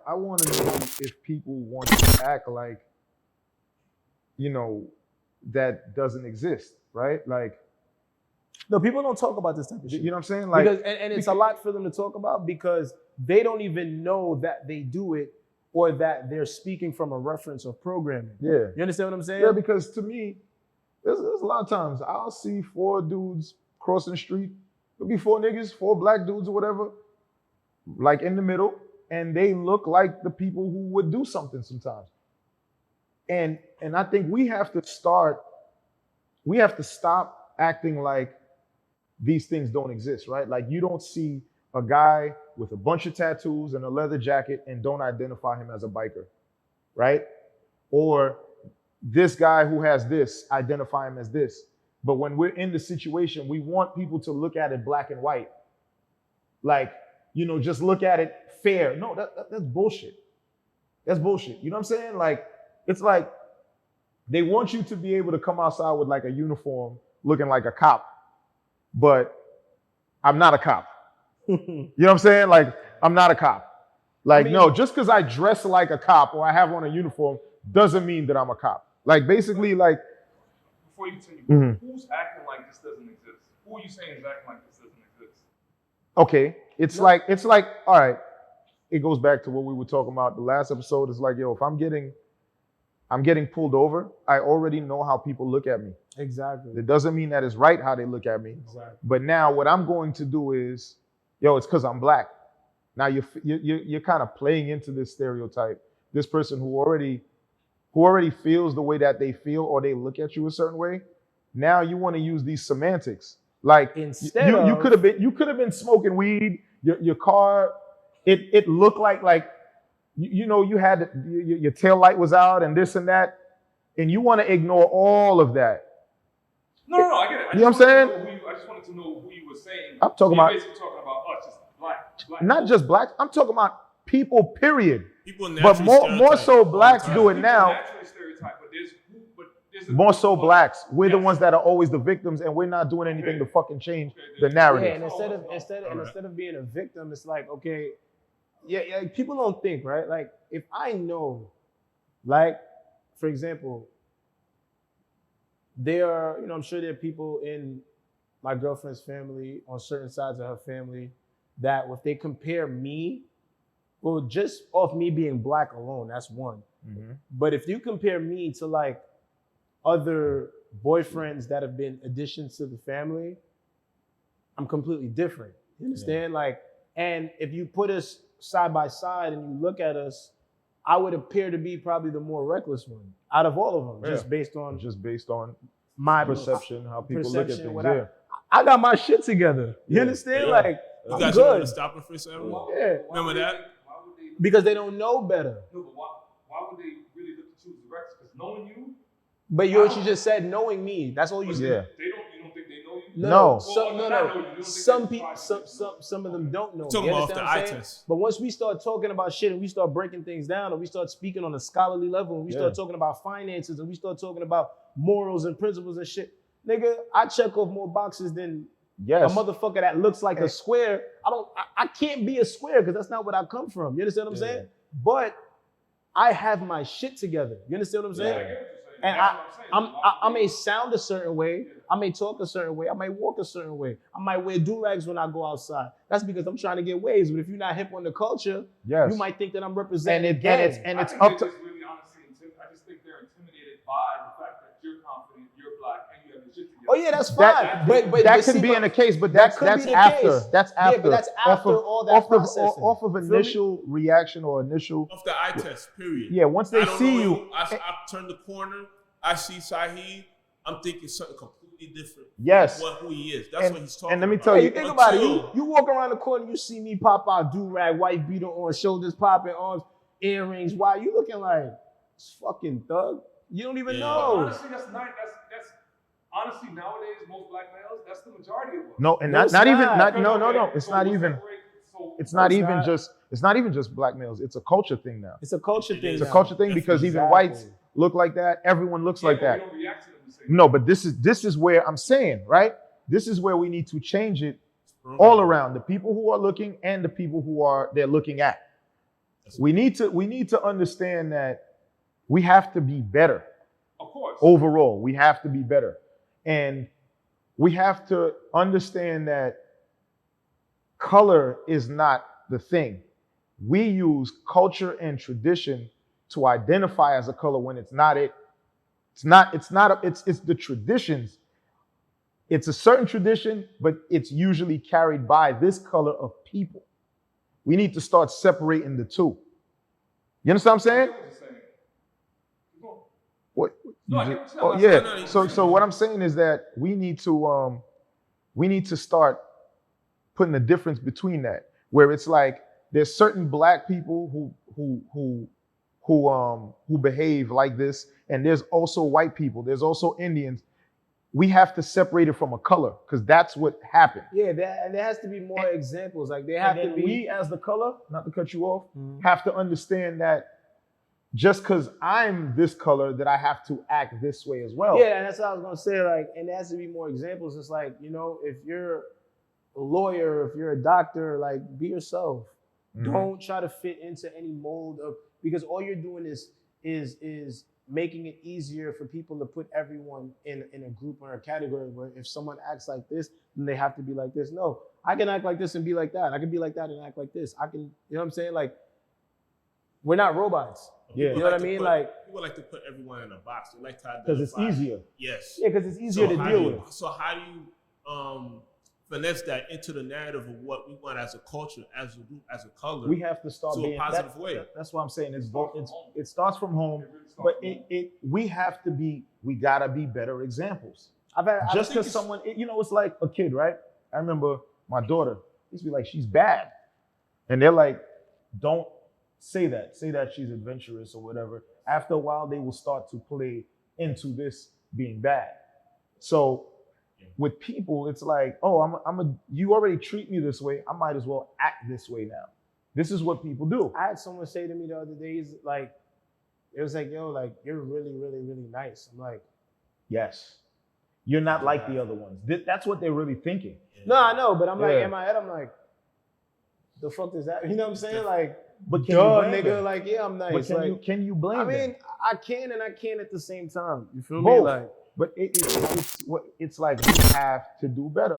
I want to know if people want to act like, you know, that doesn't exist, right? Like, No, people don't talk about this type of shit. you know what I'm saying? Like, because and it's a lot for them to talk about because they don't even know that they do it or that they're speaking from a reference of programming. yeah. You understand what I'm saying? Yeah, because to me, there's a lot of times I'll see 4 dudes crossing the street. There'll be 4 niggas, 4 black dudes or whatever, like in the middle, and they look like the people who would do something sometimes. And I think we have to stop acting like these things don't exist, right? Like you don't see a guy with a bunch of tattoos and a leather jacket and don't identify him as a biker, right? Or this guy who has this, identify him as this. But when we're in the situation, we want people to look at it black and white. Like, you know, just look at it fair. No, that's bullshit. That's bullshit. You know what I'm saying? Like, it's like they want you to be able to come outside with like a uniform looking like a cop, but I'm not a cop. You know what I'm saying? Like, I'm not a cop. Like, no, just because I dress like a cop or I have on a uniform doesn't mean that I'm a cop. Like, basically, like. Before you continue, who's acting like this doesn't exist? Who are you saying is acting like this doesn't exist? Okay, it's like, all right, it goes back to what we were talking about the last episode. It's like, yo, if I'm getting pulled over, I already know how people look at me. Exactly. It doesn't mean that it's right how they look at me. Exactly. But now what I'm going to do is, yo, it's because I'm black. Now you're kind of playing into this stereotype. This person who already feels the way that they feel or they look at you a certain way. Now you want to use these semantics. Like instead you could have been smoking weed. Your car, it looked like you know you had your tail light was out and this and that, and you want to ignore all of that. No, I get it. You know what I'm saying? I just wanted to know who you were saying. I'm talking about basically talking about us, just black. Not just blacks. I'm talking about people. Period. People but more so blacks do it now. Naturally stereotype, but there's more so blacks. We're the ones that are always the victims, and we're not doing anything to fucking change the narrative. Yeah, and instead of being a victim, it's like, okay, yeah, people don't think, right? Like, if I know, like, for example, there are, I'm sure there are people in my girlfriend's family, on certain sides of her family, that if they compare me, well, just off me being black alone, that's one. Mm-hmm. But if you compare me to like other boyfriends that have been additions to the family, I'm completely different. You understand? Yeah. Like, and if you put us side by side and you look at us, I would appear to be probably the more reckless one out of all of them, just based on my perception, how people look at things. I got my shit together. You understand? Yeah. Like, you got your stopping for yourself. Yeah. Remember that? Because they don't know better. No, but why would they really look at you as the reckless? Because knowing you. But you just said knowing me. That's all you said. Yeah. You don't think they know you? No. No. Some people, some of them don't know. Talking about the eye test. But once we start talking about shit and we start breaking things down and we start speaking on a scholarly level and we start talking about finances and we start talking about morals and principles and shit, nigga, I check off more boxes than a motherfucker that looks like a square. I can't be a square because that's not what I come from. You understand what I'm saying? But I have my shit together. You understand what I'm saying? Yeah. And I may sound a certain way. I may talk a certain way. I may walk a certain way. I might wear do-rags when I go outside. That's because I'm trying to get waves. But if you're not hip on the culture, you might think that I'm representing it's up to. Really honestly, I just think they're intimidated by the fact that you're confident, you're black, and you have your shit together. Oh yeah, that's fine. But that could be in the case, but that's after. That's after. Yeah, but that's after all that processing. Off of initial reaction or initial. Off the eye test, period. Yeah, once they see you. I turn the corner, I see Saheed, I'm thinking something completely different. Yes. Who he is. That's what he's talking about. And let me tell you. You think about it. You walk around the corner, you see me pop out do-rag, white beater on, shoulders popping, arms, earrings. Why you looking like fucking thug? You don't even know. Honestly, that's honestly, nowadays, most black males, that's the majority of us. No, and not even. It's not even just black males. It's a culture thing now. It's a culture thing. It's a culture thing because even whites look like that. Everyone looks like that. We don't react to them the same. No, but this is where I'm saying, right? This is where we need to change it all around. The people who are looking and the people they're looking at. We need to understand that we have to be better. Of course. Overall, we have to be better. And we have to understand that color is not the thing. We use culture and tradition to identify as a color when it's not it. It's the traditions. It's a certain tradition, but it's usually carried by this color of people. We need to start separating the two. You understand what I'm saying? What? No, I get what you're Oh saying. yeah. So what I'm saying is that we need to start putting a difference between that, where it's like there's certain black people who behave like this, and there's also white people. There's also Indians. We have to separate it from a color because that's what happened. Yeah, and there has to be more examples. Like there have to be. We, as the color, not to cut you off, have to understand that just because I'm this color, that I have to act this way as well. Yeah, and that's what I was gonna say. Like, and there has to be more examples. It's like, you know, if you're a lawyer, if you're a doctor, like be yourself. Mhm. Don't try to fit into any mold of, because all you're doing is making it easier for people to put everyone in a group or a category where if someone acts like this, then they have to be like this. No, I can act like this and be like that. I can be like that and act like this. I can, you know what I'm saying? Like, we're not robots. Yeah. You know what I mean? Like, people like to put everyone in a box. They like to Because it's identify. easier. Yes. yeah, because it's easier to deal with. So how do you finesse that into the narrative of what we want as a culture, as a group, as a color? We have to start to being a positive way. That's what I'm saying. It starts from home, but we gotta be better examples. Just because someone, it's like a kid, right? I remember my daughter used to be like, she's bad, and they're like, don't say that. Say that she's adventurous or whatever. After a while, they will start to play into this being bad. So with people, it's like, oh, you already treat me this way. I might as well act this way now. This is what people do. I had someone say to me the other day, he's like, it was like, yo, like, you're really, really, really nice. I'm like, yes. You're not like the other ones. That's what they're really thinking. no, I know, but I'm like, Yeah. in my head, I'm like, the fuck is that? You know what I'm saying? Like, But can duh, you blame nigga, them? like, yeah, I'm But nice. can you blame I them? mean, I can and I can't at the same time. You feel me? Both. Like, But it's like we have to do better.